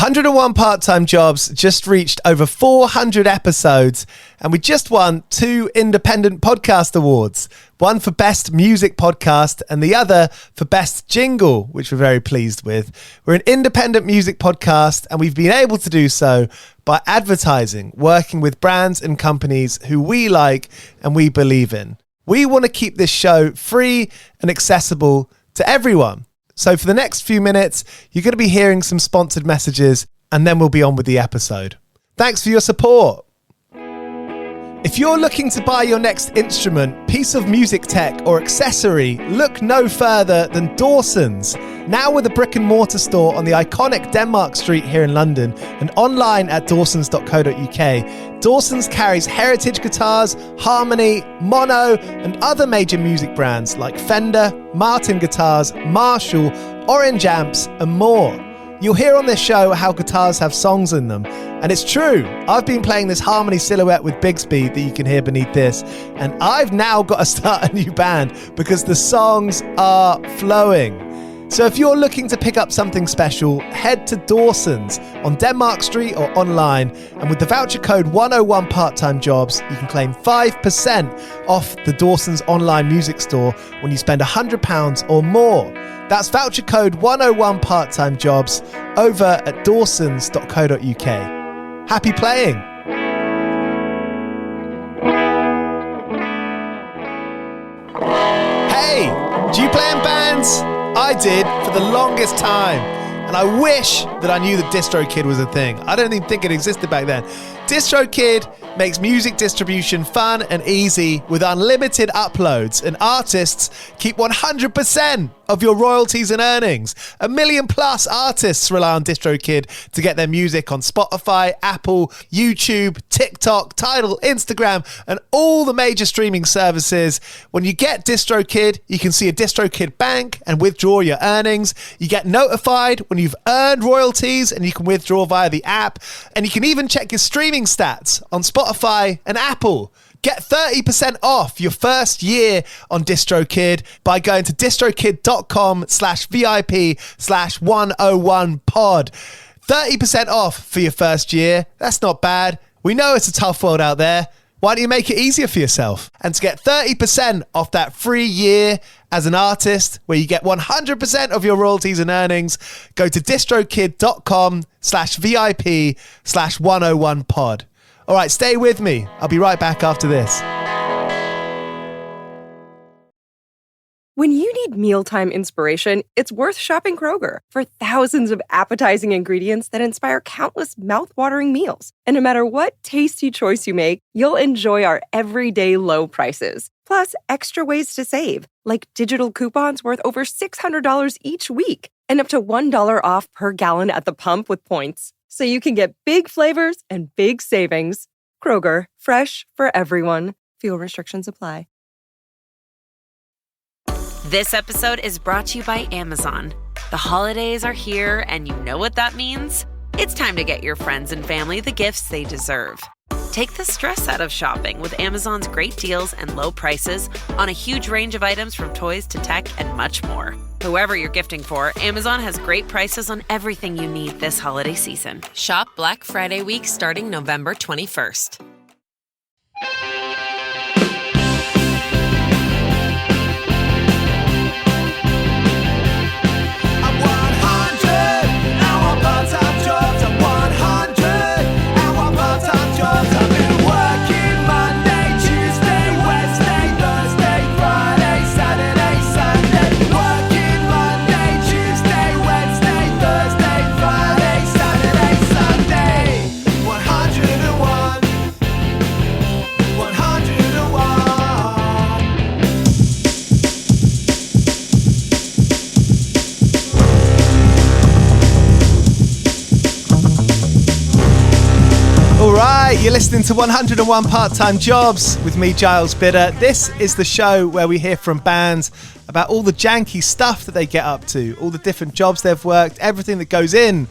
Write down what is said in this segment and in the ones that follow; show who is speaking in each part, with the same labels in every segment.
Speaker 1: 101 Part-Time Jobs just reached over 400 episodes, and we just won 2 Independent Podcast Awards, one for Best Music Podcast and the other for Best Jingle, which we're very pleased with. We're an independent music podcast, and we've been able to do so by advertising, working with brands and companies who we like and we believe in. We want to keep this show free and accessible to everyone. So for the next few minutes, you're going to be hearing some sponsored messages, and then we'll be on with the episode. Thanks for your support. If you're looking to buy your next instrument, piece of music tech, or accessory, look no further than Dawson's. Now with a brick and mortar store on the iconic Denmark Street here in London and online at dawsons.co.uk, Dawson's carries heritage guitars, Harmony, Mono, and other major music brands like Fender, Martin Guitars, Marshall, Orange Amps, and more. You'll hear on this show how guitars have songs in them. And it's true. I've been playing this Harmony Silhouette with Bigsby that you can hear beneath this. And I've now got to start a new band because the songs are flowing. So if you're looking to pick up something special, head to Dawson's on Denmark Street or online. And with the voucher code 101 Part-Time Jobs, you can claim 5% off the Dawson's online music store when you spend £100 or more. That's voucher code 101 Part-Time Jobs over at dawsons.co.uk. Happy playing! Hey, do you play in bands? I did for the longest time, and I wish that I knew that DistroKid was a thing. I don't even think it existed back then. DistroKid makes music distribution fun and easy with unlimited uploads, and artists keep 100% of your royalties and earnings. 1 million plus artists rely on DistroKid to get their music on Spotify, Apple, YouTube, TikTok, Tidal, Instagram, and all the major streaming services. When you get DistroKid, you can see a DistroKid bank and withdraw your earnings. You get notified when you've earned royalties, and you can withdraw via the app. And you can even check your streaming stats on Spotify and Apple. Get 30% off your first year on DistroKid by going to distrokid.com/VIP/101pod. 30% off for your first year. That's not bad. We know it's a tough world out there. Why don't you make it easier for yourself? And to get 30% off that free year as an artist, where you get 100% of your royalties and earnings, go to distrokid.com/VIP/101pod. All right, stay with me. I'll be right back after this.
Speaker 2: When you need mealtime inspiration, it's worth shopping Kroger for thousands of appetizing ingredients that inspire countless mouth-watering meals. And no matter what tasty choice you make, you'll enjoy our everyday low prices. Plus, extra ways to save, like digital coupons worth over $600 each week and up to $1 off per gallon at the pump with points. So you can get big flavors and big savings. Kroger, fresh for everyone. Fuel restrictions apply.
Speaker 3: This episode is brought to you by Amazon. The holidays are here, and you know what that means. It's time to get your friends and family the gifts they deserve. Take the stress out of shopping with Amazon's great deals and low prices on a huge range of items from toys to tech and much more. Whoever you're gifting for, Amazon has great prices on everything you need this holiday season. Shop Black Friday week starting November 21st.
Speaker 1: You're listening to 101 Part-Time Jobs with me, Giles Bidder. This is the show where we hear from bands about all the janky stuff that they get up to, all the different jobs they've worked, everything that goes in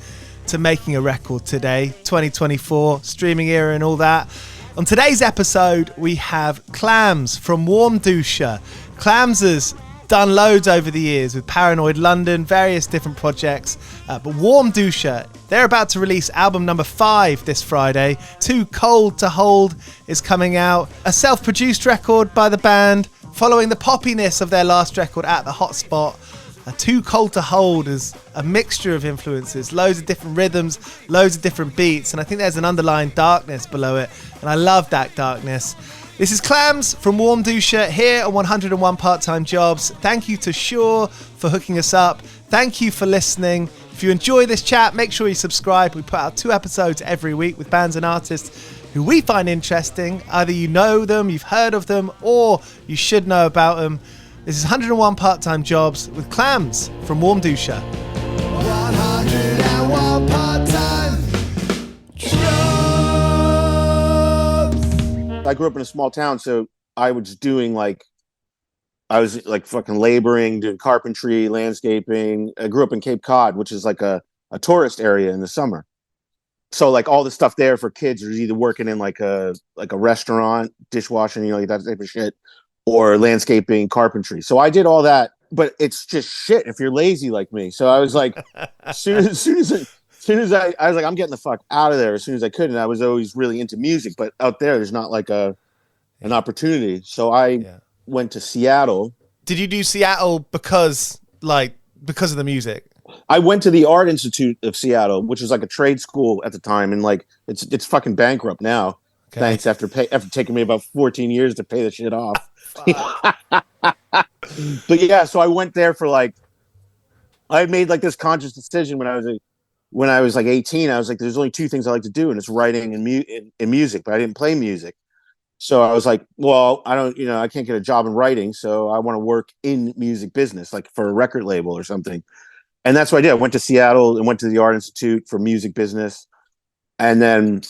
Speaker 1: to making a record today, 2024, streaming era and all that. On today's episode, we have Clams from Warmduscher. Clams has done loads over the years with Paranoid London, various different projects. But Warmduscher, they're about to release album number 5 this Friday. Too Cold to Hold is coming out. A self-produced record by the band, following the poppiness of their last record, At the Hotspot. Too Cold to Hold is a mixture of influences, loads of different rhythms, loads of different beats, and I think there's an underlying darkness below it, and I love that darkness. This is Clams from Warmduscher here on 101 Part-Time Jobs. Thank you to Shaw for hooking us up. Thank you for listening. If you enjoy this chat, make sure you subscribe. We put out 2 episodes every week with bands and artists who we find interesting. Either you know them, you've heard of them, or you should know about them. This is 101 Part-Time Jobs with Clams from Warmduscher. 101 Part-Time
Speaker 4: Jobs. I grew up in a small town, so I was doing I was fucking laboring, doing carpentry, landscaping. I grew up in Cape Cod, which is like a tourist area in the summer. So like all the stuff there for kids is either working in like a restaurant, dishwashing, that type of shit, or landscaping, carpentry. So I did all that, but it's just shit if you're lazy like me. So I was like, as soon as I was like, I'm getting the fuck out of there as soon as I could. And I was always really into music, but out there's not like an opportunity. So I went to Seattle.
Speaker 1: Did you do Seattle because of the music?
Speaker 4: I went to the Art Institute of Seattle, which was like a trade school at the time, and it's fucking bankrupt now. Okay. Thanks, after taking me about 14 years to pay the shit off. But yeah, so I went there for I had made this conscious decision when I was 18. I was like, there's only 2 things I like to do, and it's writing and music. But I didn't play music, so I was like, well, I can't get a job in writing, so I want to work in music business, like for a record label or something. And that's what I did. I went to Seattle and went to the Art Institute for music business, and then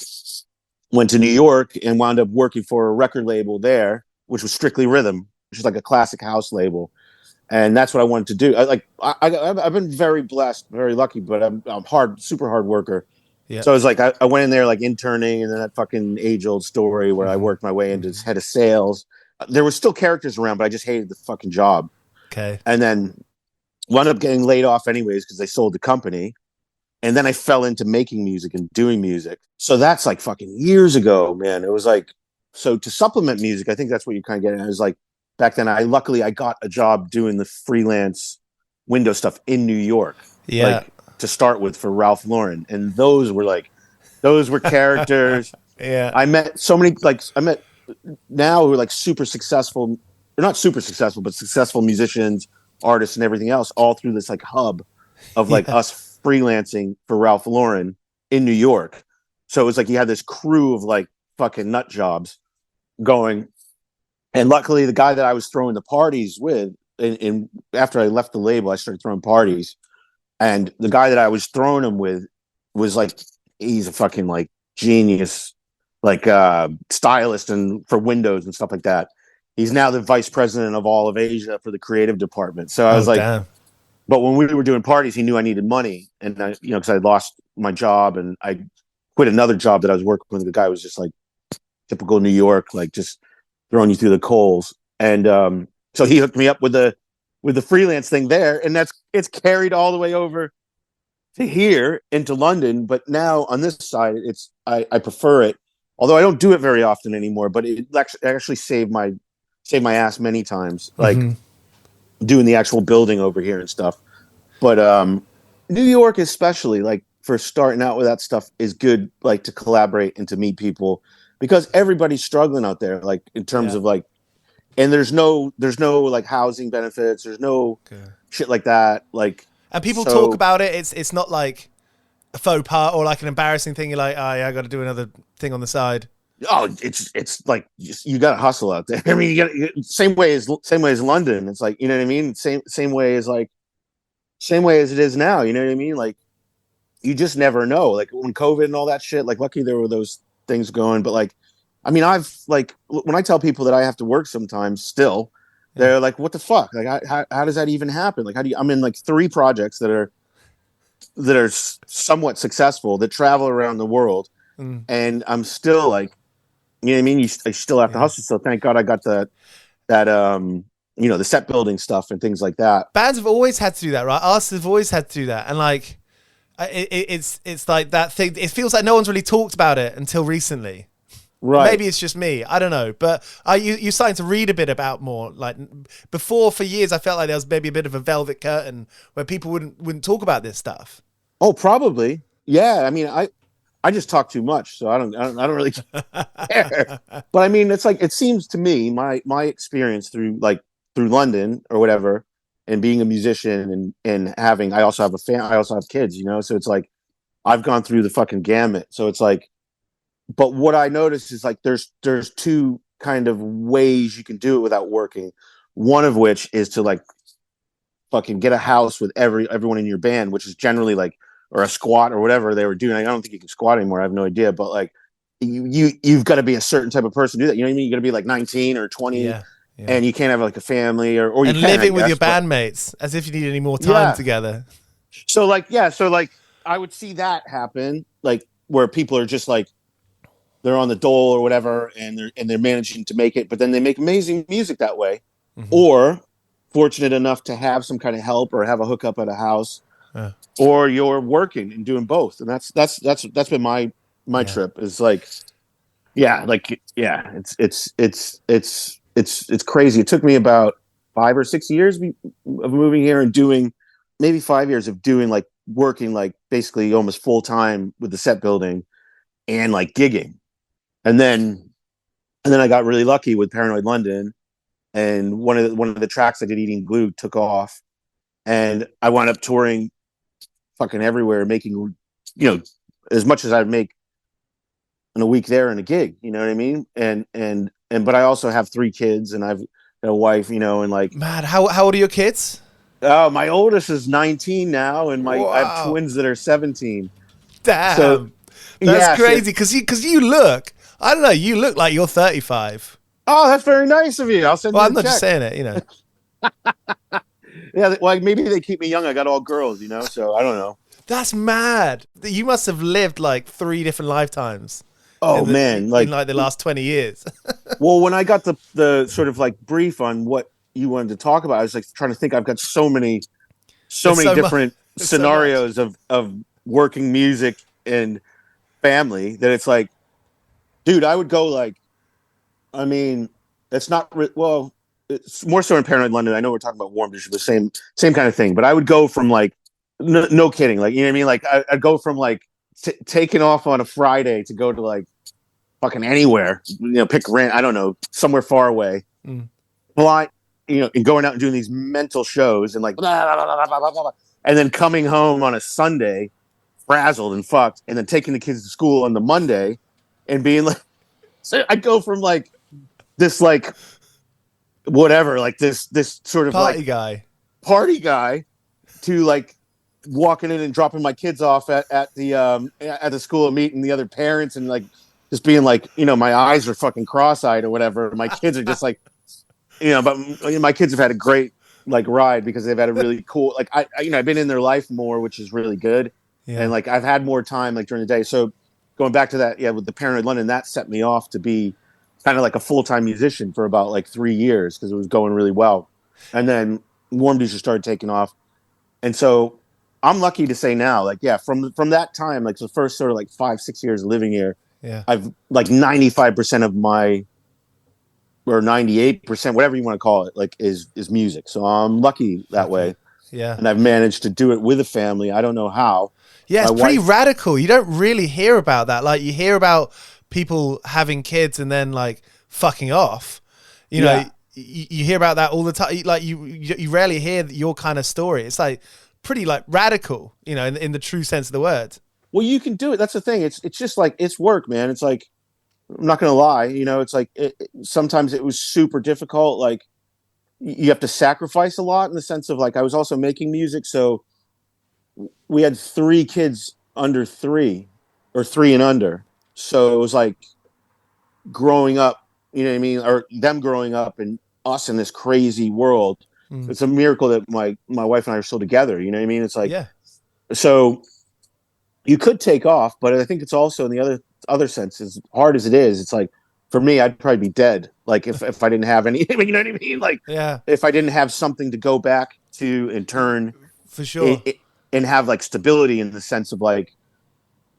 Speaker 4: went to New York and wound up working for a record label there, which was Strictly Rhythm, which is like a classic house label. And that's what I wanted to do. I've been very blessed, very lucky, but I'm super hard worker. Yeah. So I was like, I went in there interning, and then that fucking age-old story where I worked my way into head of sales. There were still characters around, but I just hated the fucking job.
Speaker 1: Okay.
Speaker 4: And then wound up getting laid off anyways because they sold the company. And then I fell into making music and doing music. So that's fucking years ago, man. It was so to supplement music, I think that's what you kind of get. And it was back then, I got a job doing the freelance window stuff in New York.
Speaker 1: Yeah.
Speaker 4: To start with for Ralph Lauren. And those were characters.
Speaker 1: Yeah.
Speaker 4: I met so many, now who are super successful, or not super successful, but successful musicians, artists, and everything else, all through this hub of us freelancing for Ralph Lauren in New York. So it was you had this crew of fucking nut jobs going. And luckily the guy that I was throwing the parties with, and after I left the label, I started throwing parties. And the guy that I was throwing them with was he's a fucking genius, stylist and for windows and stuff like that. He's now the vice president of all of Asia for the creative department. So I was
Speaker 1: damn.
Speaker 4: But when we were doing parties, he knew I needed money. And I, because I lost my job and I quit another job that I was working with. The guy was just typical New York, just throwing you through the coals. And so he hooked me up with the freelance thing there. And it's carried all the way over to here into London. But now on this side, I prefer it. Although I don't do it very often anymore, but it actually saved my ass many times. Doing the actual building over here and stuff. But New York especially, for starting out with that stuff, is good, to collaborate and to meet people, because everybody's struggling out there, in terms of and there's no housing benefits, there's no shit like that.
Speaker 1: And people talk about it, it's not a faux pas or an embarrassing thing. You're oh yeah, I got to do another thing on the side.
Speaker 4: Oh, it's you got to hustle out there. I mean, you got same way as London. It's you know what I mean. Same way as it is now. You know what I mean. You just never know. When COVID and all that shit. Lucky there were those things going, but I mean, I've when I tell people that I have to work sometimes, still, they're like, "What the fuck? How does that even happen? How do you?" I'm in 3 projects that are somewhat successful that travel around the world, and I'm still you know what I mean? I still have to hustle. So thank God I got that the set building stuff and things like that.
Speaker 1: Bands have always had to do that, right? Artists have always had to do that. And It's like that thing. It feels like no one's really talked about it until recently.
Speaker 4: Right.
Speaker 1: Maybe it's just me. I don't know. But you're starting to read a bit about more. Like before, for years, I felt like there was maybe a bit of a velvet curtain where people wouldn't talk about this stuff.
Speaker 4: Oh, probably. Yeah. I mean, I just talk too much, so I don't really care. But I mean, it's like, it seems to me, my experience through London or whatever, and being a musician and having, I also have I also have kids, so it's like I've gone through the fucking gamut. So it's like, but what I noticed is like there's two kind of ways you can do it without working. One of which is to like fucking get a house with everyone in your band, which is generally like, or a squat or whatever they were doing. I don't think you can squat anymore. I have no idea, but like you've got to be a certain type of person to do that. You know what I mean? You got to be like 19 or 20.
Speaker 1: Yeah.
Speaker 4: And you can't have like a family or you
Speaker 1: and
Speaker 4: can,
Speaker 1: living with
Speaker 4: guess,
Speaker 1: your bandmates as if you need any more time together.
Speaker 4: So like I would see that happen, like where people are just like they're on the dole or whatever, and they're managing to make it, but then they make amazing music that way, or fortunate enough to have some kind of help or have a hookup at a house, or you're working and doing both, and that's been my trip is like, it's crazy. It took me about 5 or 6 years of moving here and doing, maybe 5 years of doing like working like basically almost full time with the set building and like gigging. And then I got really lucky with Paranoid London, and one of the tracks I did, Eating Glue, took off, and I wound up touring fucking everywhere, making as much as I'd make in a week there in a gig, you know what I mean? And but I also have 3 kids, and I've got a wife, and like,
Speaker 1: man, how old are your kids?
Speaker 4: Oh, my oldest is 19 now, and I have twins that are 17.
Speaker 1: Damn,
Speaker 4: so,
Speaker 1: that's crazy. Because you look, I don't know, you look like you're 35.
Speaker 4: Oh, that's very nice of you. I'll send you a check.
Speaker 1: I'm not just saying it,
Speaker 4: Yeah, like maybe they keep me young. I got all girls, so I don't know.
Speaker 1: That's mad. You must have lived like 3 different lifetimes.
Speaker 4: Oh man,
Speaker 1: in like the last 20 years.
Speaker 4: Well, when I got the sort of like brief on what you wanted to talk about, I was like trying to think. I've got so many different scenarios of working music and family that it's like, dude, I would go like, I mean, it's not well, it's more so in Paranoid London. I know we're talking about Warmduscher, the same kind of thing, but I would go from like, no kidding, like, you know what I mean? Like I'd go from like taking off on a Friday to go to like fucking anywhere, pick rent, I don't know, somewhere far away. Fly, and going out and doing these mental shows and like, blah, blah, blah, blah, blah, blah, and then coming home on a Sunday, frazzled and fucked, and then taking the kids to school on the Monday and being like, so I'd go from like this, like, whatever, like this sort of
Speaker 1: party
Speaker 4: guy to like walking in and dropping my kids off at the school and meeting the other parents and like just being like, my eyes are fucking cross-eyed or whatever. My kids are just like, but my kids have had a great like ride because they've had a really cool, like I've been in their life more, which is really good. Yeah. And like I've had more time like during the day. So going back to that, with the Paranoid London, that set me off to be kind of like a full-time musician for about like 3 years because it was going really well. And then Warmduscher started taking off. And so I'm lucky to say now, like, from that time, like the first sort of like 5-6 years living here, I've like 95% of my, or 98%, whatever you want to call it, like is music. So I'm lucky that way.
Speaker 1: Yeah.
Speaker 4: And I've managed to do it with a family. I don't know how.
Speaker 1: Yeah, it's pretty radical. You don't really hear about that. Like you hear about people having kids and then like fucking off. You know, you hear about that all the time. Like you rarely hear your kind of story. It's like pretty like radical, in the true sense of the word.
Speaker 4: Well, you can do it. That's the thing. It's just like, it's work, man. It's like, I'm not going to lie. It's like sometimes it was super difficult. Like you have to sacrifice a lot in the sense of like, I was also making music. So we had 3 kids under 3 or 3 and under. So it was like growing up, you know what I mean? Or them growing up and us in this crazy world. It's a miracle that my wife and I are still together. You know what I mean? It's like, so you could take off, but I think it's also in the other sense, as hard as it is, it's like, for me, I'd probably be dead. Like if I didn't have any, you know what I mean? Like, if I didn't have something to go back to and turn
Speaker 1: for sure.
Speaker 4: and have like stability in the sense of like,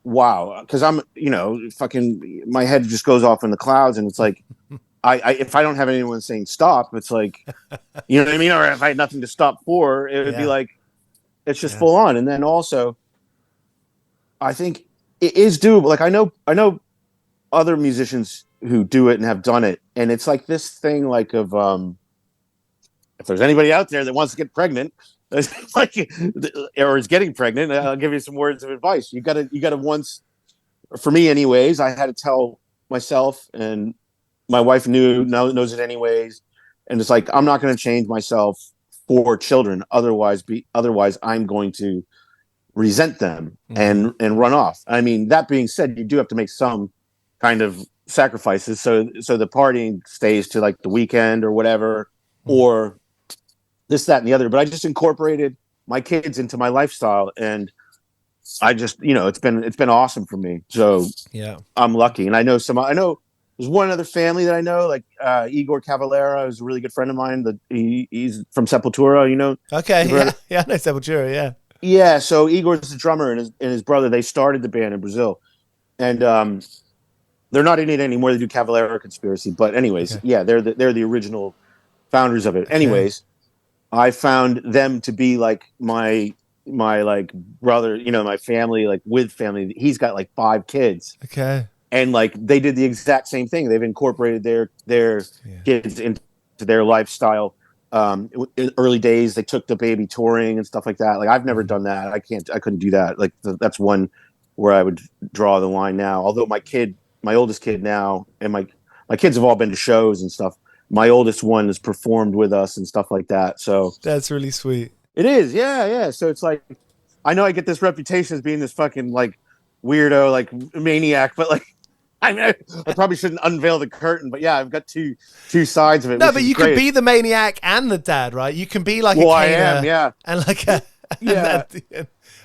Speaker 4: wow, because I'm, you know, fucking my head just goes off in the clouds, and it's like, I if I don't have anyone saying stop, it's like, you know what I mean, or if I had nothing to stop for, it would be like, it's just full on. And then also, I think it is doable. Like I know other musicians who do it and have done it, and it's like this thing like of if there's anybody out there that wants to get pregnant, like, or is getting pregnant, I'll give you some words of advice. You gotta once, for me anyways, I had to tell myself, and my wife knows it anyways, and it's like, I'm not going to change myself for children, otherwise I'm going to resent them and run off. I mean, that being said, you do have to make some kind of sacrifices, so the partying stays to like the weekend or whatever, or this, that, and the other. But I just incorporated my kids into my lifestyle, and I just, you know, it's been awesome for me. So
Speaker 1: yeah,
Speaker 4: I'm lucky. And I know there's one other family that I know, like Igor Cavalera, who's a really good friend of mine. He's from Sepultura, you know.
Speaker 1: Okay, yeah, I know Sepultura, yeah.
Speaker 4: Yeah, so Igor's the drummer, and his brother, they started the band in Brazil, and they're not in it anymore. They do Cavalera Conspiracy, but anyways, yeah, they're the original founders of it. Okay. Anyways, I found them to be like my like brother, you know, my family, like with family. He's got like 5 kids.
Speaker 1: Okay.
Speaker 4: And like they did the exact same thing. They've incorporated their kids into their lifestyle. In early days, they took the baby touring and stuff like that. Like I've never done that. I couldn't do that. Like that's one where I would draw the line now. Although my oldest kid now, and my kids have all been to shows and stuff. My oldest one has performed with us and stuff like that. So
Speaker 1: that's really sweet.
Speaker 4: It is. Yeah. So it's like, I know I get this reputation as being this fucking like weirdo, like maniac, but like, I mean, I probably shouldn't unveil the curtain, but yeah, I've got two sides of it.
Speaker 1: No, but you can be the maniac and the dad, right? You can be like
Speaker 4: a I am, yeah.
Speaker 1: And like a,
Speaker 4: yeah.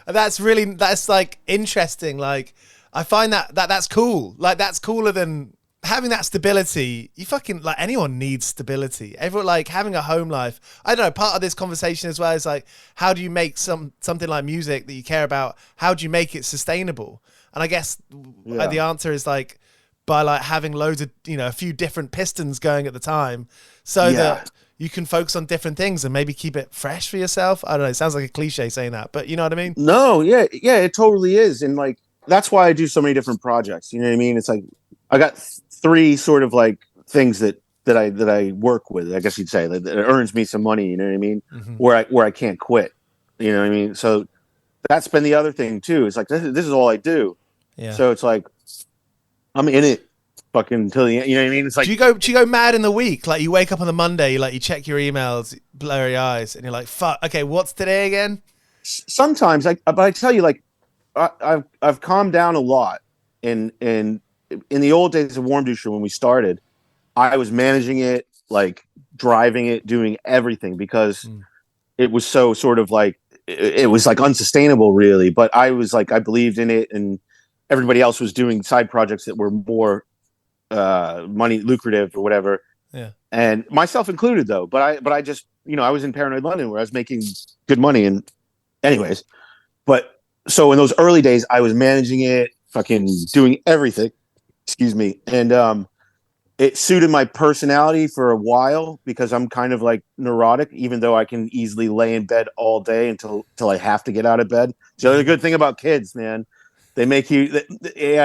Speaker 1: And that's like interesting. Like I find that's cool. Like that's cooler than having that stability. You fucking, like, anyone needs stability. Everyone, like, having a home life. I don't know, part of this conversation as well is like, how do you make something like music that you care about, how do you make it sustainable? And I guess the answer is like by like having loads of, you know, a few different pistons going at the time, so that you can focus on different things and maybe keep it fresh for yourself. I don't know, it sounds like a cliche saying that, but you know what I mean?
Speaker 4: No, yeah, it totally is. And like, that's why I do so many different projects. You know what I mean? It's like, I got 3 sort of like things that I work with, I guess you'd say, that earns me some money, you know what I mean? Mm-hmm. Where I can't quit. You know what I mean? So that's been the other thing too. It's like, this is all I do. Yeah. So it's like, I'm in it fucking until the end, you know what I mean? It's like,
Speaker 1: do you go mad in the week? Like you wake up on the Monday, like you check your emails, blurry eyes, and you're like, fuck, okay, what's today again?
Speaker 4: Sometimes, but I tell you, like, I've calmed down a lot. In the old days of Warmduscher, when we started, I was managing it, like driving it, doing everything, because it was so sort of like, it was like unsustainable really. But I was like, I believed in it, and everybody else was doing side projects that were more money lucrative or whatever.
Speaker 1: Yeah.
Speaker 4: And myself included though, but I just, you know, I was in Paranoid London where I was making good money, and anyways, but so in those early days I was managing it, fucking doing everything. Excuse me. And it suited my personality for a while, because I'm kind of like neurotic, even though I can easily lay in bed all day until I have to get out of bed. So the good thing about kids, man, they make you,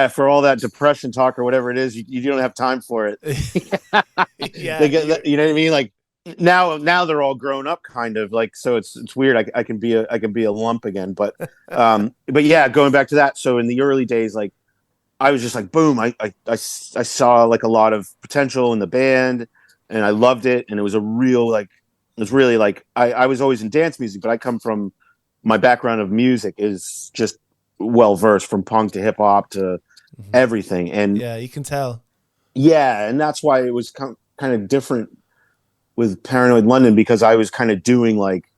Speaker 4: for all that depression talk or whatever it is, you don't have time for it.
Speaker 1: Yeah,
Speaker 4: they get, you know what I mean? Like now they're all grown up, kind of like, so it's weird. I can be a lump again, but yeah, going back to that. So in the early days, like, I was just like, boom, I saw like a lot of potential in the band, and I loved it. And it was really like, I was always in dance music, but I come from, my background of music is just well-versed, from punk to hip hop to everything. And
Speaker 1: yeah, you can tell.
Speaker 4: Yeah. And that's why it was kind of different with Paranoid London, because I was kind of doing like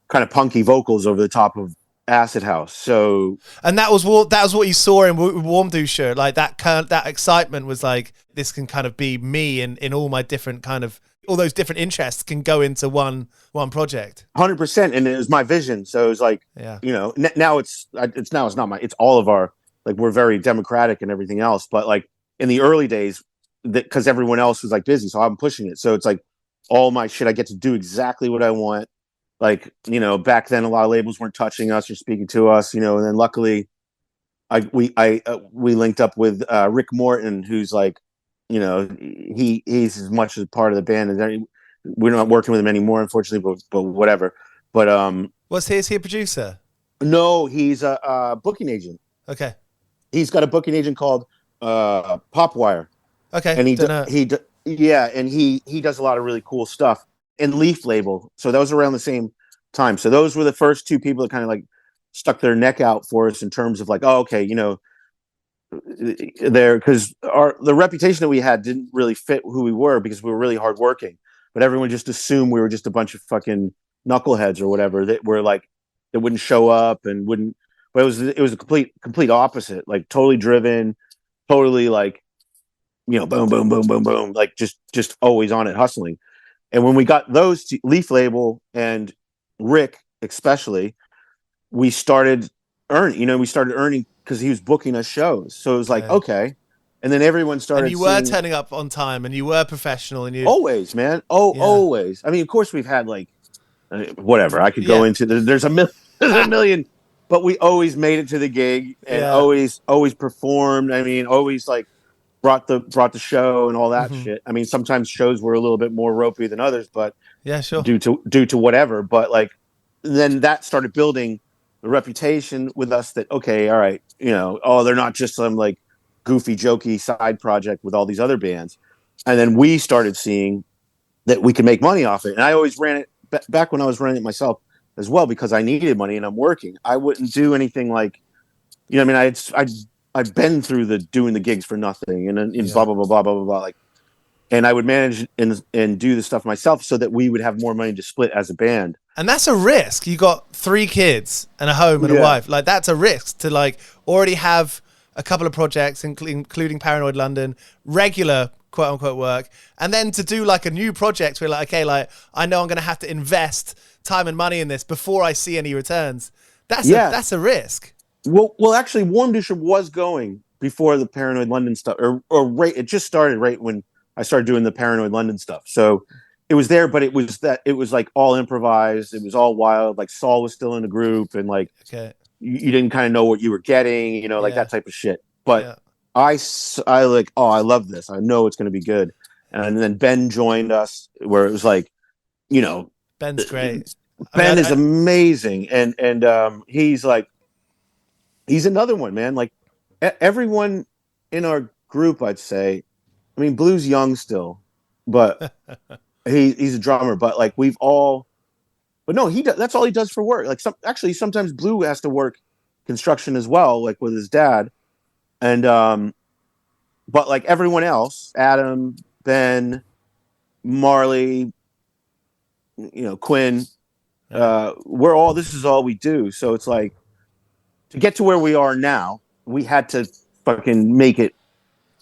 Speaker 4: kind of punky vocals over the top of acid house. So,
Speaker 1: and that was what you saw in Warmduscher, like that excitement was like, this can kind of be me in all my different kind of all those different interests can go into one project.
Speaker 4: 100%. And it was my vision. So it was like, you know, now it's not my, it's all of our, like, we're very democratic and everything else. But like in the early days, because everyone else was like busy, so I'm pushing it. So it's like all my shit, I get to do exactly what I want. Like, you know, back then a lot of labels weren't touching us or speaking to us, you know, and then luckily we linked up with Rick Morton, who's like, you know, he's as much as a part of the band, and we're not working with him anymore, unfortunately, but whatever. But
Speaker 1: is he a producer?
Speaker 4: No, he's a booking agent.
Speaker 1: Okay.
Speaker 4: He's got a booking agent called Popwire.
Speaker 1: Okay.
Speaker 4: And he does a lot of really cool stuff. And Leaf label. So that was around the same time. So those were the first two people that kind of like stuck their neck out for us in terms of like, oh, okay, you know, because the reputation that we had didn't really fit who we were, because we were really hardworking. But everyone just assumed we were just a bunch of fucking knuckleheads or whatever that were like, that wouldn't show up and wouldn't. But it was a complete opposite. Like totally driven, totally like, you know, boom, boom, boom, boom, boom, like just always on it, hustling. And when we got those two, Leaf label and Rick especially, we started earning because he was booking us shows. So it was like, okay. And then everyone started.
Speaker 1: And you were turning up on time, and you were professional, and you
Speaker 4: always, man. Always. I mean, of course, we've had like whatever. I could go into. There's a million, but we always made it to the gig and always performed. I mean, always like brought the show and all that shit. I mean, sometimes shows were a little bit more ropey than others, but due to whatever. But like, then that started building the reputation with us that, okay, all right, you know, oh, they're not just some like goofy, jokey side project with all these other bands. And then we started seeing that we could make money off it. And I always ran it back when I was running it myself as well, because I needed money and I'm working. I wouldn't do anything like, you know, I mean, I've been through doing the gigs for nothing and blah, blah, blah, blah, blah, blah, blah. Like, and I would manage and do the stuff myself so that we would have more money to split as a band.
Speaker 1: And that's a risk. You got 3 kids and a home and a wife. Like, that's a risk to like already have a couple of projects, including Paranoid London, regular quote unquote work, and then to do like a new project where like, okay, like I know I'm going to have to invest time and money in this before I see any returns. That's a risk.
Speaker 4: Well, actually, Warmduscher was going before the Paranoid London stuff, or right. It just started right when I started doing the Paranoid London stuff. So it was there, but it was like all improvised. It was all wild. Like Saul was still in the group, and like you didn't kind of know what you were getting, you know, like that type of shit. But I like, oh, I love this. I know it's going to be good. And then Ben joined us, where it was like, you know,
Speaker 1: Ben's great.
Speaker 4: Ben is amazing, and he's like, he's another one, man. Like everyone in our group, I'd say. I mean, Blue's young still, but he's a drummer. But like no, that's all he does for work. Like sometimes Blue has to work construction as well, like with his dad. And but like everyone else, Adam, Ben, Marley, you know, Quinn, this is all we do. So it's like, to get to where we are now, we had to fucking make it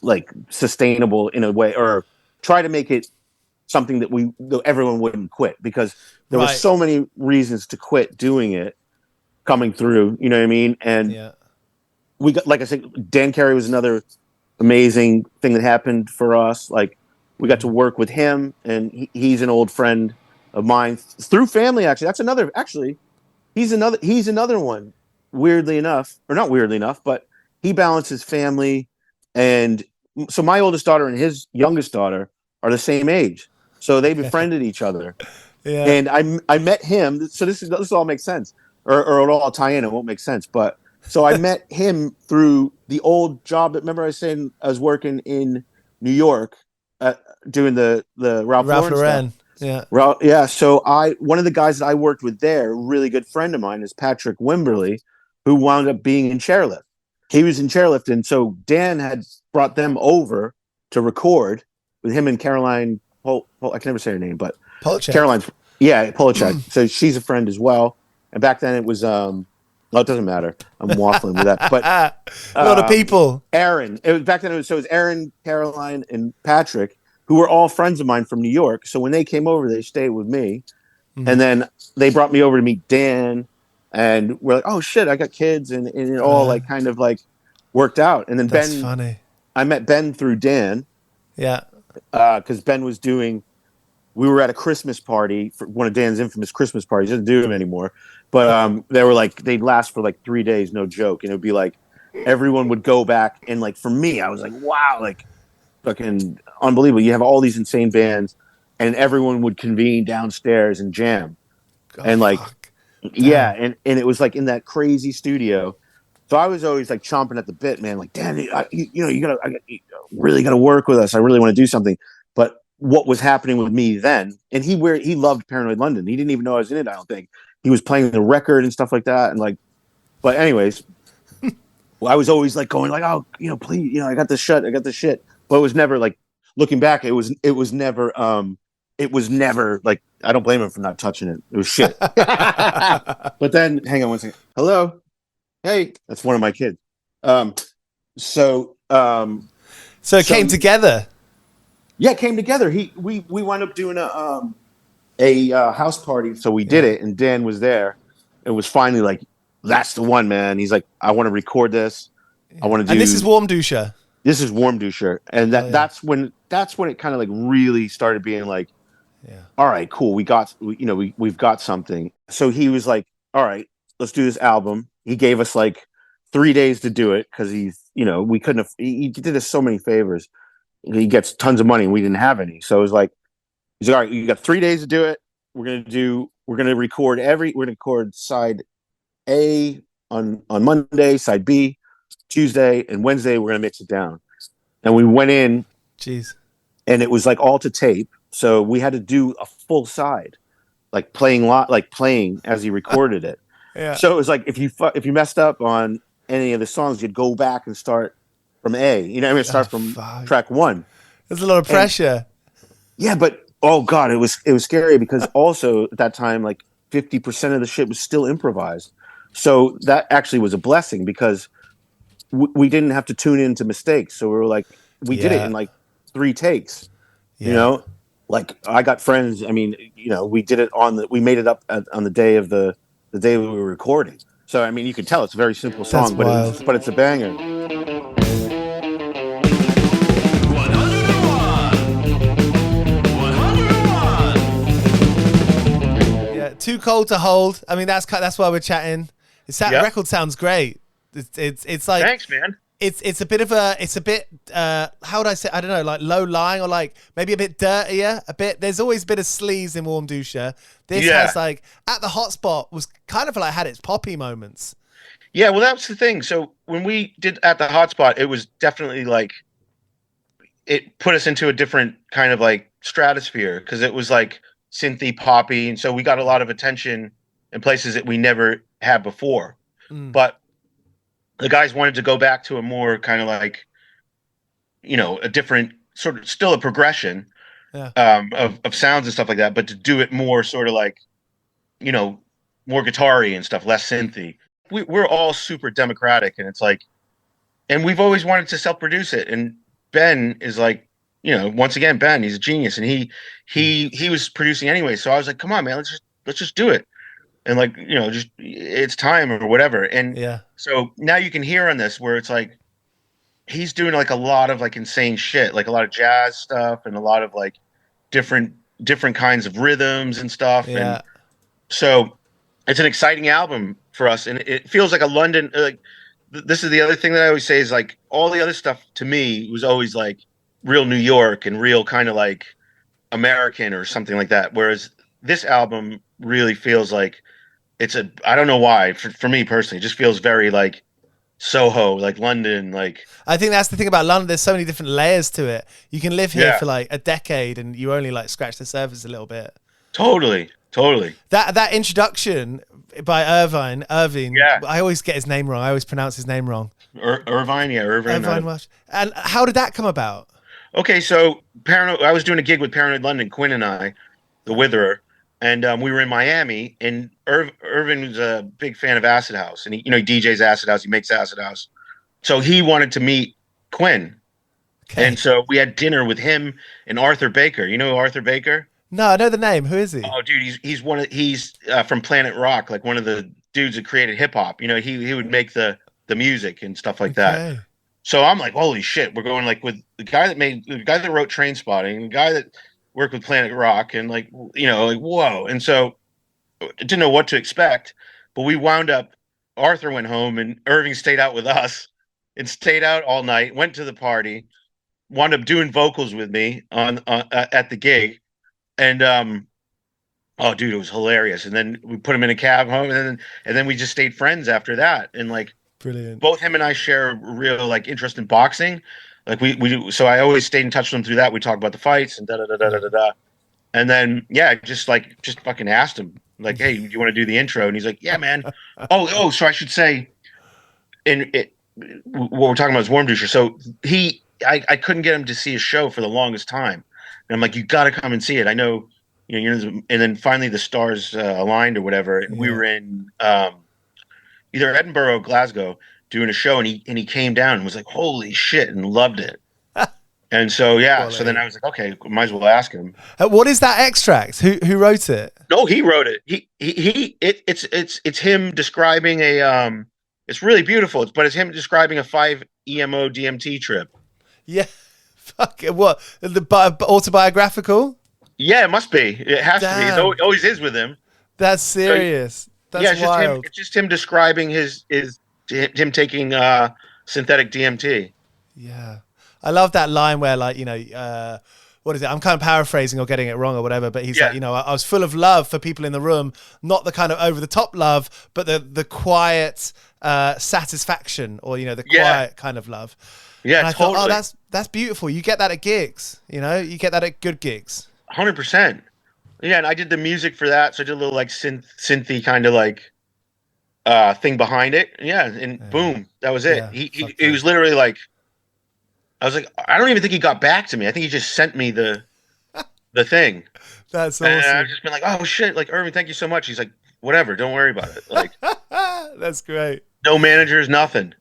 Speaker 4: like sustainable in a way, or try to make it something that everyone wouldn't quit, because there were so many reasons to quit doing it coming through, you know what I mean? And we got, like I said, Dan Carey was another amazing thing that happened for us. Like, we got to work with him, and he's an old friend of mine through family. Actually, he's another one. Weirdly enough, or not weirdly enough, but he balances family. And so my oldest daughter and his youngest daughter are the same age. So they befriended each other. Yeah. And I met him. So this all makes sense, or it'll all tie in. It won't make sense. But so I met him through the old job. Remember I was saying I was working in New York doing the Ralph Lauren stuff. Yeah. So one of the guys that I worked with there, a really good friend of mine, is Patrick Wimberly, who wound up being in Chairlift. He was in Chairlift, and so Dan had brought them over to record with him and Caroline. I can never say her name, but
Speaker 1: Polachek.
Speaker 4: Caroline's, Polachek. So she's a friend as well. And back then it was, it doesn't matter. I'm waffling with that, but
Speaker 1: a lot of people.
Speaker 4: Aaron. It was back then. It was Aaron, Caroline, and Patrick. who were all friends of mine from New York. So when they came over, they stayed with me.
Speaker 1: Mhm.
Speaker 4: And then they brought me over to meet Dan. And we're like, oh shit, I got kids. And it all like kind of like worked out. And then
Speaker 1: That's
Speaker 4: Ben,
Speaker 1: funny.
Speaker 4: I met Ben through Dan
Speaker 1: Yeah.
Speaker 4: because Ben was we were at a Christmas party for one of Dan's infamous Christmas parties. He doesn't do them anymore. But they were like, they'd last for like 3 days, no joke. And it would be like, everyone would go back. And like, for me, I was like, wow, like fucking unbelievable. You have all these insane bands and everyone would convene downstairs and jam.
Speaker 1: Oh,
Speaker 4: And like,
Speaker 1: fuck.
Speaker 4: yeah. And it was like in that crazy studio. So I was always like chomping at the bit, man. Like, damn, you really got to work with us. I really want to do something. But what was happening with me then? And he loved Paranoid London. He didn't even know I was in it. I don't think he was playing the record and stuff like that. And like, but anyways, I was always like going like, oh, please, I got this shit. But it was never like looking back. It was never like I don't blame him for not touching it. It was shit. But then, hang on one second. Hello. Hey, that's one of my kids. So
Speaker 1: it came together.
Speaker 4: Yeah, it came together. We wound up doing a house party, so we did it, and Dan was there. It was finally like, that's the one, man. He's like, I want to record this. I want to do.
Speaker 1: And this is Warmduscher.
Speaker 4: This is Warmduscher, and that's when it kind of like really started being like, all right, cool. we've got something. So he was like, all right, let's do this album. He gave us like 3 days to do it because we couldn't have. He did us so many favors. He gets tons of money and we didn't have any. So it was like, he's like, all right, you got 3 days to do it. We're gonna record side A on Monday, side B Tuesday, and Wednesday we're gonna mix it down. And we went in, and it was like all to tape. So we had to do a full side, like playing as he recorded it.
Speaker 1: Yeah.
Speaker 4: So it was like if you messed up on any of the songs, you'd go back and start from A. Start from track one.
Speaker 1: There's a lot of pressure.
Speaker 4: Yeah, but oh god, it was scary because also at that time, like 50% of the shit was still improvised. So that actually was a blessing because we didn't have to tune into mistakes. So we were like, we did it in like 3 takes. Like I got friends. I mean, we did it we made it up on the day of the day we were recording. So I mean, you can tell it's a very simple song, but it's a banger.
Speaker 1: Yeah, Too Cold to Hold. I mean, that's why we're chatting. Record sounds great. It's like,
Speaker 4: thanks, man.
Speaker 1: It's a bit how would I say, I don't know, like low lying or like maybe a bit dirtier, there's always a bit of sleaze in Warmduscher. This has like At the Hotspot was kind of like had its poppy moments.
Speaker 5: Yeah, well, that's the thing. So when we did At the Hotspot, it was definitely like it put us into a different kind of like stratosphere because it was like synthy poppy, and so we got a lot of attention in places that we never had before. But the guys wanted to go back to a more kind of like, a different sort of, still a progression of sounds and stuff like that, but to do it more sort of like, more guitar-y and stuff, less synthy. We're all super democratic, and it's like, and we've always wanted to self-produce it. And Ben is like, once again, Ben, he's a genius, and he was producing anyway. So I was like, come on, man, let's just do it. And like, just it's time or whatever. And so now you can hear on this where it's like, he's doing like a lot of like insane shit, like a lot of jazz stuff and a lot of like different kinds of rhythms and stuff. And so it's an exciting album for us. And it feels like a London, like this is the other thing that I always say is like all the other stuff to me was always like real New York and real kind of like American or something like that. Whereas this album really feels like I don't know why, for me personally, it just feels very like Soho, like London, like.
Speaker 1: I think that's the thing about London. There's so many different layers to it. You can live here for like a decade and you only like scratch the surface a little bit.
Speaker 5: Totally.
Speaker 1: That introduction by Irvine. I always get his name wrong. I always pronounce his name wrong.
Speaker 5: Irvine
Speaker 1: Welsh. And how did that come about?
Speaker 5: Okay, so I was doing a gig with Paranoid London, Quinn and I, the Witherer, and we were in Miami, and Irvin was a big fan of Acid House, and he DJs Acid House, he makes Acid House. So he wanted to meet Quinn.
Speaker 1: Okay.
Speaker 5: And so we had dinner with him and Arthur Baker. You know Arthur Baker?
Speaker 1: No, I know the name. Who is he?
Speaker 5: Oh, dude, he's from Planet Rock, like one of the dudes that created hip hop. You know, he would make the music and stuff like that.
Speaker 1: Okay.
Speaker 5: So I'm like, holy shit, we're going like with the guy that wrote Train Spotting, the guy that worked with Planet Rock, and like, you know, like, whoa. And so I didn't know what to expect, but we wound up, Arthur went home and Irving stayed out with us and stayed out all night, went to the party, wound up doing vocals with me on at the gig. And oh dude, it was hilarious. And then we put him in a cab home, and then we just stayed friends after that. And like,
Speaker 1: brilliant.
Speaker 5: Both him and I share a real like interest in boxing. Like we do, so I always stayed in touch with him through that. We talk about the fights and da da da da da da. And then I just fucking asked him like, hey, do you want to do the intro? And he's like, yeah, man. oh, so I should say, what we're talking about is Warmduscher. So I couldn't get him to see a show for the longest time. And I'm like, you got to come and see it. I know, you know, and then finally the stars aligned or whatever. And we were in either Edinburgh or Glasgow doing a show, and he came down and was like, holy shit, and loved it. And so, so then I was like, okay, might as well ask him.
Speaker 1: What is that extract? Who wrote it?
Speaker 5: No, he wrote it. It's him describing it's really beautiful, but it's him describing a 5 EMO DMT trip.
Speaker 1: Yeah. Fuck it. What? The autobiographical?
Speaker 5: Yeah, it must be. It has to be. It always is with him.
Speaker 1: That's serious. That's wild.
Speaker 5: It's just him describing him taking synthetic DMT.
Speaker 1: Yeah. I love that line where, like, you know, what is it? I'm kind of paraphrasing or getting it wrong or whatever, but he's like, you know, I was full of love for people in the room, not the kind of over the top love, but the quiet satisfaction, or, you know, the quiet kind of love.
Speaker 5: Yeah,
Speaker 1: and I
Speaker 5: totally.
Speaker 1: thought, that's beautiful. You get that at gigs, you know, you get that at good gigs.
Speaker 5: 100%. Yeah, and I did the music for that, so I did a little like synthy kind of like thing behind it. Yeah, and boom, that was it.
Speaker 1: Yeah,
Speaker 5: he was literally like, I was like, I don't even think he got back to me. I think he just sent me the thing.
Speaker 1: That's awesome.
Speaker 5: And I've just been like, oh shit, like, Irving, thank you so much. He's like, whatever, don't worry about it. Like,
Speaker 1: that's great.
Speaker 5: No managers, nothing.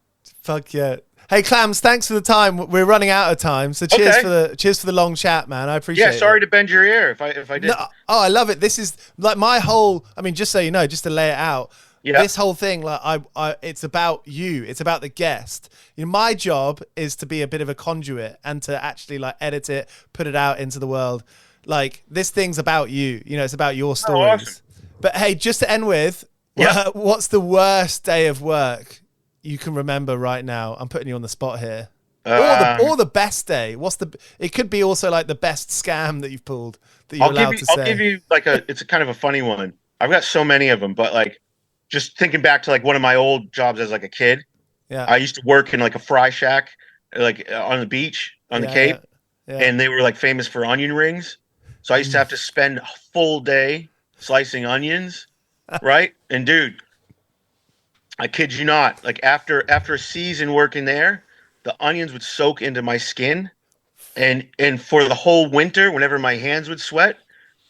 Speaker 1: Fuck yeah. Hey, Clams, thanks for the time. We're running out of time, so cheers for the long chat, man. I appreciate it.
Speaker 5: Yeah, sorry to bend your ear if I did.
Speaker 1: No, I love it. This is like my whole. I mean, just so you know, just to lay it out. Yeah. This whole thing, like, it's about you. It's about the guest. You know, my job is to be a bit of a conduit and to actually like edit it, put it out into the world. Like, this thing's about you. You know, it's about your stories. Oh, awesome. But hey, just to end with, what's the worst day of work you can remember right now? I'm putting you on the spot here. Or the best day. It could be also like the best scam that you've pulled that you're allowed to say.
Speaker 5: I'll give you like it's a kind of a funny one. I've got so many of them, but like, just thinking back to like one of my old jobs as like a kid. Yeah. I used to work in like a fry shack, like on the beach on the Cape, and they were like famous for onion rings. So I used to have to spend a full day slicing onions, right? And dude, I kid you not, like after a season working there, the onions would soak into my skin, and for the whole winter, whenever my hands would sweat,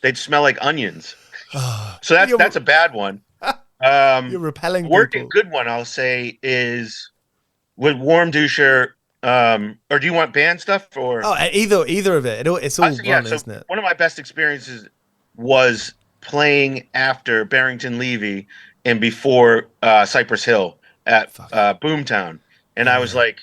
Speaker 5: they'd smell like onions. So that's a bad one.
Speaker 1: You're repelling people.
Speaker 5: A good one, I'll say, is with Warmduscher. Or do you want band stuff or?
Speaker 1: Oh, either of it. It's all one, isn't it?
Speaker 5: One of my best experiences was playing after Barrington Levy and before Cypress Hill at Boomtown, and I was like,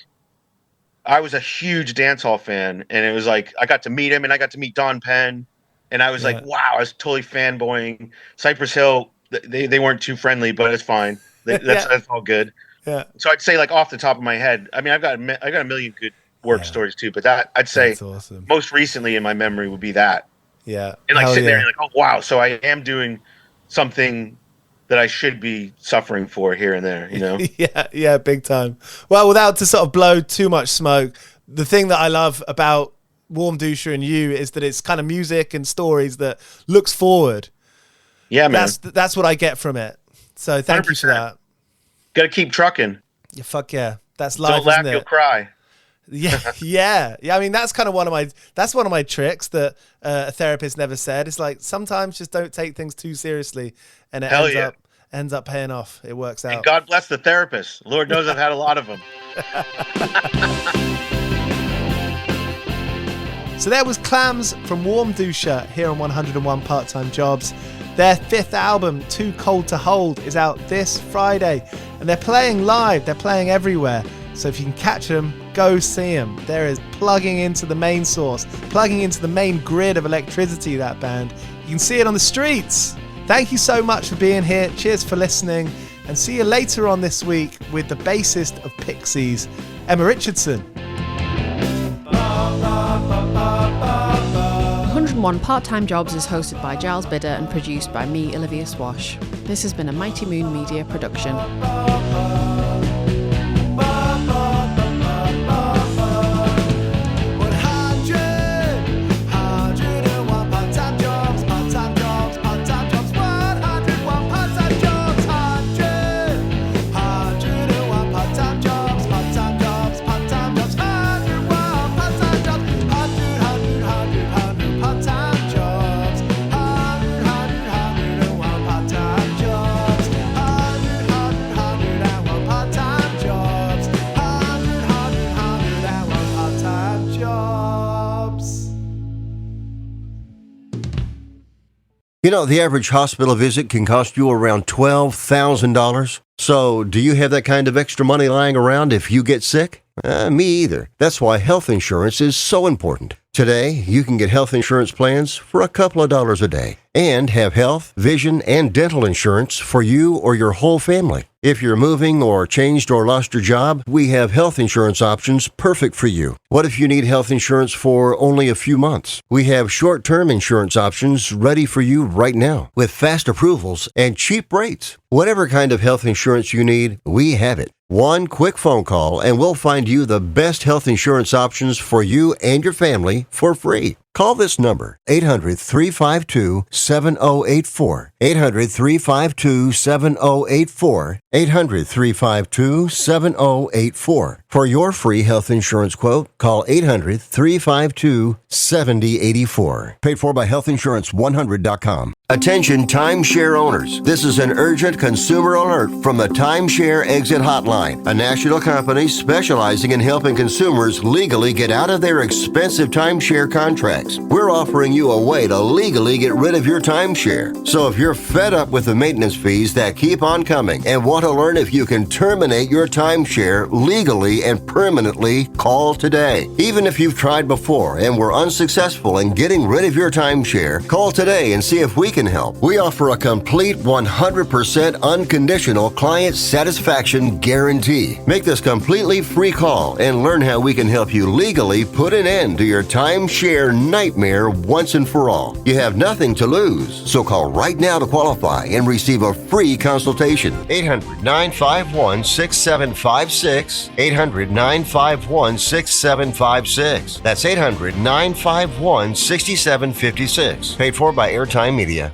Speaker 5: I was a huge dancehall fan, and it was like I got to meet him, and I got to meet Don Penn, and I was like, wow, I was totally fanboying. Cypress Hill. They weren't too friendly, but it's fine. That's all good. Yeah. So I'd say, like, off the top of my head, I mean, I got a million good work stories too, but that I'd say awesome. Most recently in my memory would be that.
Speaker 1: Yeah.
Speaker 5: And like sitting there and like, oh wow, so I am doing something that I should be suffering for here and there, you know?
Speaker 1: yeah, big time. Well, without to sort of blow too much smoke, the thing that I love about Warmduscher and you is that it's kind of music and stories that looks forward.
Speaker 5: Yeah, man.
Speaker 1: That's what I get from it. So thank 100%. You for that.
Speaker 5: Got to keep trucking.
Speaker 1: Yeah, fuck yeah. That's life,
Speaker 5: Don't laugh,
Speaker 1: isn't it?
Speaker 5: You'll cry.
Speaker 1: Yeah. I mean, that's kind of one of my tricks that a therapist never said. It's like, sometimes just don't take things too seriously, and it ends up paying off. It works out.
Speaker 5: And God bless the therapist. Lord knows I've had a lot of them.
Speaker 1: So there was Clams from Warmduscher here on 101 Part-Time Jobs. Their 5th album, Too Cold to Hold, is out this Friday. And they're playing live, they're playing everywhere. So if you can catch them, go see them. There is plugging into the main source, plugging into the main grid of electricity, that band. You can see it on the streets. Thank you so much for being here. Cheers for listening. And see you later on this week with the bassist of Pixies, Emma Richardson.
Speaker 6: 101 Part-Time Jobs is hosted by Giles Bidder and produced by me, Olivia Swash. This has been a Mighty Moon Media production.
Speaker 7: You know, the average hospital visit can cost you around $12,000. So, do you have that kind of extra money lying around if you get sick? Me either. That's why health insurance is so important. Today, you can get health insurance plans for a couple of dollars a day and have health, vision, and dental insurance for you or your whole family. If you're moving or changed or lost your job, we have health insurance options perfect for you. What if you need health insurance for only a few months? We have short-term insurance options ready for you right now with fast approvals and cheap rates. Whatever kind of health insurance you need, we have it. One quick phone call and we'll find you the best health insurance options for you and your family for free. Call this number, 800-352-7084, 800-352-7084, 800-352-7084. For your free health insurance quote, call 800-352-7084. Paid for by healthinsurance100.com. Attention timeshare owners. This is an urgent consumer alert from the Timeshare Exit Hotline, a national company specializing in helping consumers legally get out of their expensive timeshare contracts. We're offering you a way to legally get rid of your timeshare. So if you're fed up with the maintenance fees that keep on coming and want to learn if you can terminate your timeshare legally and permanently, call today. Even if you've tried before and were unsuccessful in getting rid of your timeshare, call today and see if we can help. We offer a complete 100% unconditional client satisfaction guarantee. Make this completely free call and learn how we can help you legally put an end to your timeshare nightmare once and for all. You have nothing to lose, so call right now to qualify and receive a free consultation. 800-951-6756, 800-951-6756. That's 800-951-6756. Paid for by Airtime Media.